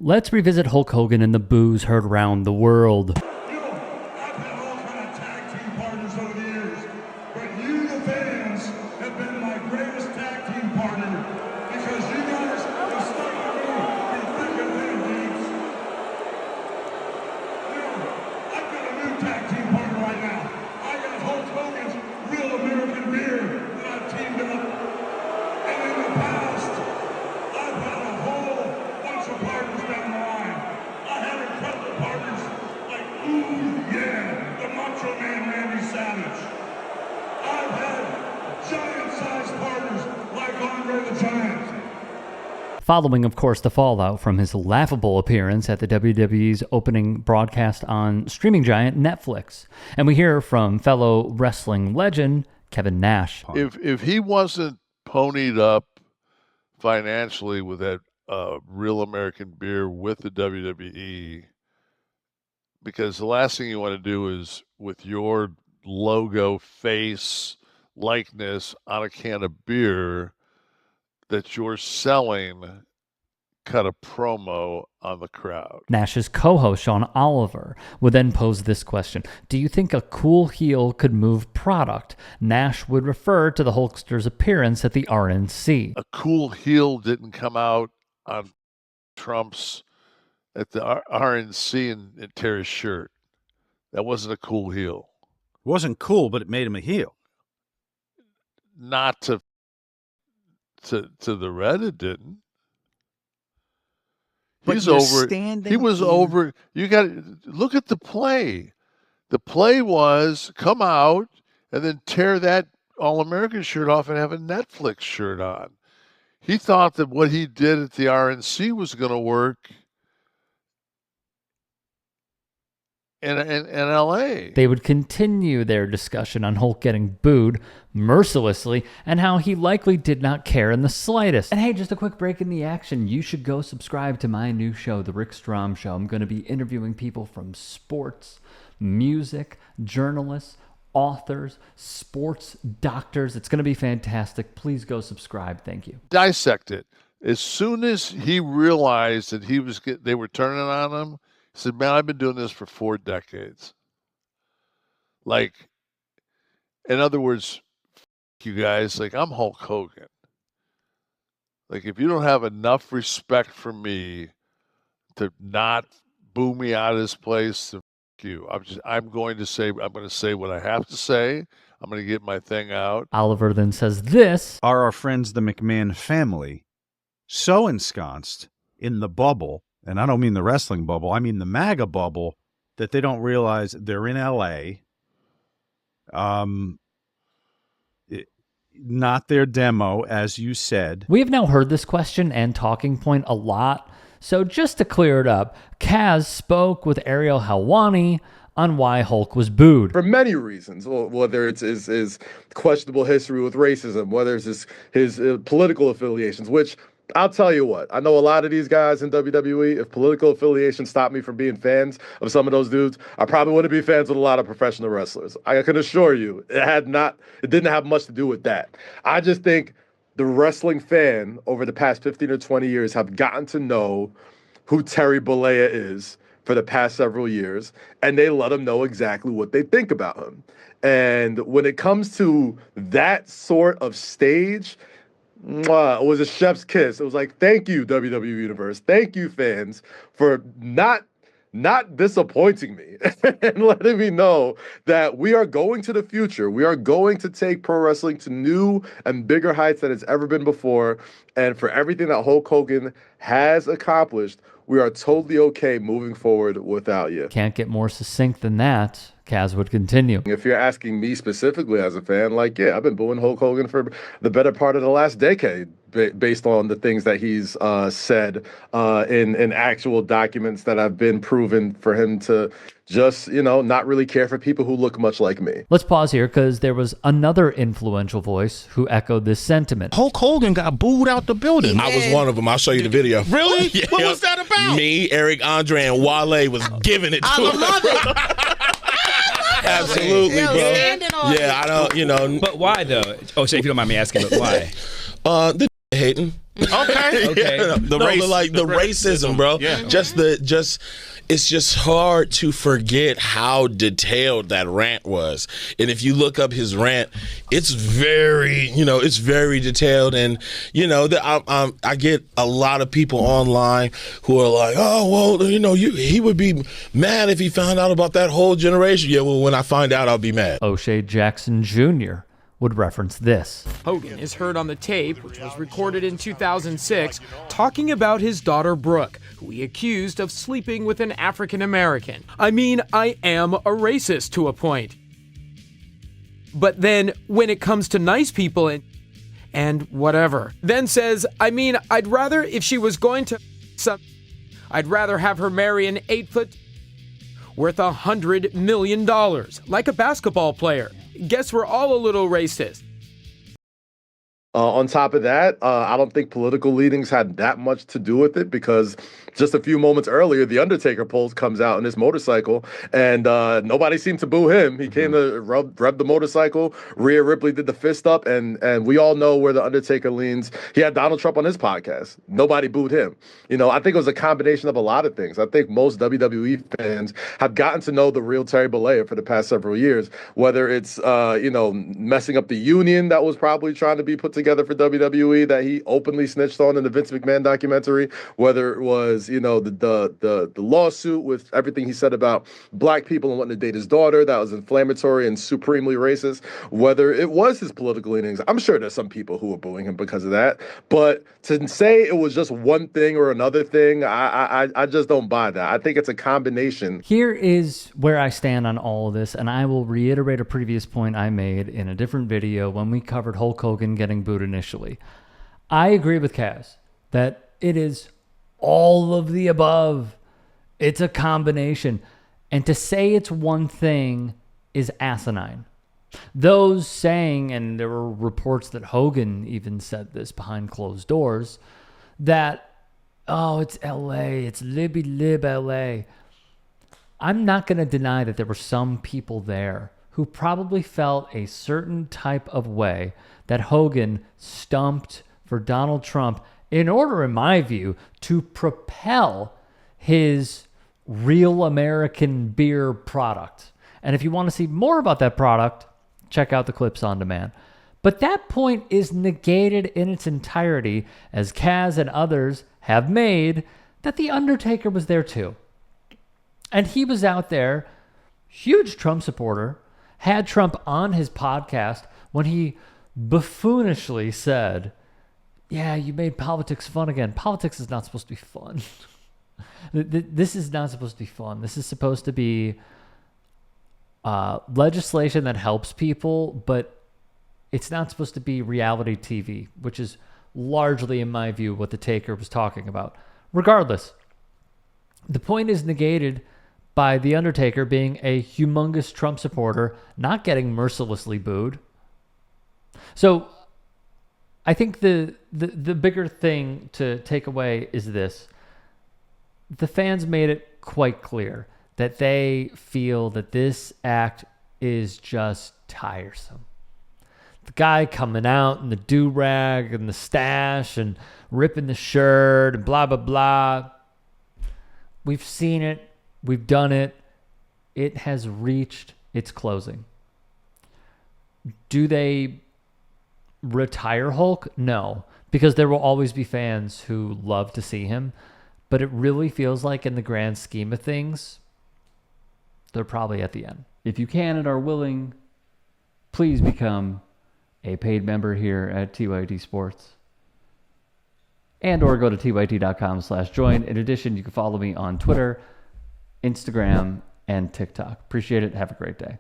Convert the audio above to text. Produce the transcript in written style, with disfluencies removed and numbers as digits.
Let's revisit Hulk Hogan and the boos heard around the world. I've had all kind of tag team partners over the years, but you, the fans, have been my greatest tag team partner because you guys have stuck with me through thick and thin, dudes. I've got a new tag team partner right now. I got Hulk Hogan's Real American Beer that I've teamed up. And in the past, I've had a whole bunch of partners down the line. I had incredible partners like, ooh, yeah, the Macho Man Randy Savage. I've had giant-sized partners like Andre the Giant. Following, of course, the fallout from his laughable appearance at the WWE's opening broadcast on streaming giant Netflix. And we hear from fellow wrestling legend Kevin Nash. If he wasn't ponied up financially with that Real American Beer with the WWE, because the last thing you want to do is with your logo, face, likeness on a can of beer that you're selling, cut a promo on the crowd. Nash's co-host, Sean Oliver, would then pose this question. Do you think a cool heel could move product? Nash would refer to the Hulkster's appearance at the RNC. A cool heel didn't come out on Trump's at the RNC and tear his shirt. That wasn't a cool heel. It wasn't cool, but it made him a heel. Not to the red, it didn't. He's over. He was over. You got to look at the play. The play was come out and then tear that All-American shirt off and have a Netflix shirt on. He thought that what he did at the RNC was going to work in L.A. They would continue their discussion on Hulk getting booed mercilessly and how he likely did not care in the slightest. And hey, just a quick break in the action. You should go subscribe to my new show, The Rick Strom Show. I'm going to be interviewing people from sports, music, journalists, authors, sports doctors. It's going to be fantastic. Please go subscribe. Thank you. Dissect it. As soon as he realized that they were turning on him, he said, man, I've been doing this for 4 decades. Like, in other words, you guys, like, I'm Hulk Hogan. Like, if you don't have enough respect for me to not boo me out of this place, then you. I'm going to say what I have to say. I'm going to get my thing out. Oliver then says this. Are our friends, the McMahon family, so ensconced in the bubble, and I don't mean the wrestling bubble, I mean the MAGA bubble, that they don't realize they're in L.A., not their demo, as you said. We have now heard this question and talking point a lot. So just to clear it up, Kaz spoke with Ariel Helwani on why Hulk was booed. For many reasons, whether it's his questionable history with racism, whether it's his political affiliations, which I'll tell you what, I know a lot of these guys in WWE, if political affiliation stopped me from being fans of some of those dudes, I probably wouldn't be fans with a lot of professional wrestlers. I can assure you, it didn't have much to do with that. I just think the wrestling fan over the past 15 or 20 years have gotten to know who Terry Bollea is for the past several years, and they let him know exactly what they think about him. And when it comes to that sort of stage, it was a chef's kiss. It was like, thank you, WWE Universe. Thank you, fans, for not disappointing me and letting me know that we are going to the future. We are going to take pro wrestling to new and bigger heights than it's ever been before. And for everything that Hulk Hogan has accomplished, we are totally okay moving forward without you. Can't get more succinct than that. Kaz would continue. If you're asking me specifically as a fan, like, yeah, I've been booing Hulk Hogan for the better part of the last decade based on the things that he's said in actual documents that have been proven for him to just, not really care for people who look much like me. Let's pause here because there was another influential voice who echoed this sentiment. Hulk Hogan got booed out the building. I was one of them. I'll show you the video. Really? Yeah. What was that about? Me, Eric Andre, and Wale was giving it to him. I love it. Absolutely, bro. Yeah, I don't, But why, though? Oh, so if you don't mind me asking, but why? The hating. Okay. Yeah, The no, race, like the racism, bro. Yeah. It's just hard to forget how detailed that rant was. And if you look up his rant, it's very detailed. And I get a lot of people online who are like, oh well, he would be mad if he found out about that whole generation. Yeah, well, when I find out, I'll be mad. O'Shea Jackson Jr. would reference this. Hogan is heard on the tape, which was recorded in 2006, talking about his daughter Brooke, who he accused of sleeping with an African American. I mean, I am a racist to a point. But then, when it comes to nice people and whatever, then says, I mean, I'd rather, if she was going to I'd rather have her marry an 8-foot worth $100 million, like a basketball player. Guess we're all a little racist. On top of that, I don't think political leanings had that much to do with it, because just a few moments earlier, the Undertaker comes out in his motorcycle, and nobody seemed to boo him. He came to rev the motorcycle. Rhea Ripley did the fist up, and we all know where the Undertaker leans. He had Donald Trump on his podcast. Nobody booed him. I think it was a combination of a lot of things. I think most WWE fans have gotten to know the real Terry Bollea for the past several years, whether it's messing up the union that was probably trying to be put together for WWE that he openly snitched on in the Vince McMahon documentary, whether it was the lawsuit with everything he said about black people and wanting to date his daughter that was inflammatory and supremely racist, whether it was his political leanings. I'm sure there's some people who are booing him because of that, but to say it was just one thing or another thing, I just don't buy that. I think it's a combination. Here is where I stand on all of this, and I will reiterate a previous point I made in a different video when we covered Hulk Hogan getting booed initially. I agree with Kaz that it is all of the above. It's a combination. And to say it's one thing is asinine. Those saying, and there were reports that Hogan even said this behind closed doors, that, oh, it's LA, it's Libby Lib LA. I'm not going to deny that there were some people there who probably felt a certain type of way that Hogan stumped for Donald Trump in order, in my view, to propel his real American beer product. And if you want to see more about that product, check out the clips on demand. But that point is negated in its entirety, as Kaz and others have made, that The Undertaker was there too. And he was out there, huge Trump supporter, had Trump on his podcast when he buffoonishly said, yeah, you made politics fun again. Politics is not supposed to be fun. This is not supposed to be fun. This is supposed to be legislation that helps people, but it's not supposed to be reality TV, which is largely, in my view, what the Taker was talking about. Regardless, the point is negated by The Undertaker being a humongous Trump supporter, not getting mercilessly booed. So I think the bigger thing to take away is this. The fans made it quite clear that they feel that this act is just tiresome. The guy coming out in the do-rag and the stash and ripping the shirt and blah, blah, blah. We've seen it. We've done it. It has reached its closing. Do they retire Hulk? No, because there will always be fans who love to see him. But it really feels like in the grand scheme of things, they're probably at the end. If you can and are willing, please become a paid member here at TYT Sports. And or go to tyt.com/join. In addition, you can follow me on Twitter, Instagram, and TikTok. Appreciate it. Have a great day.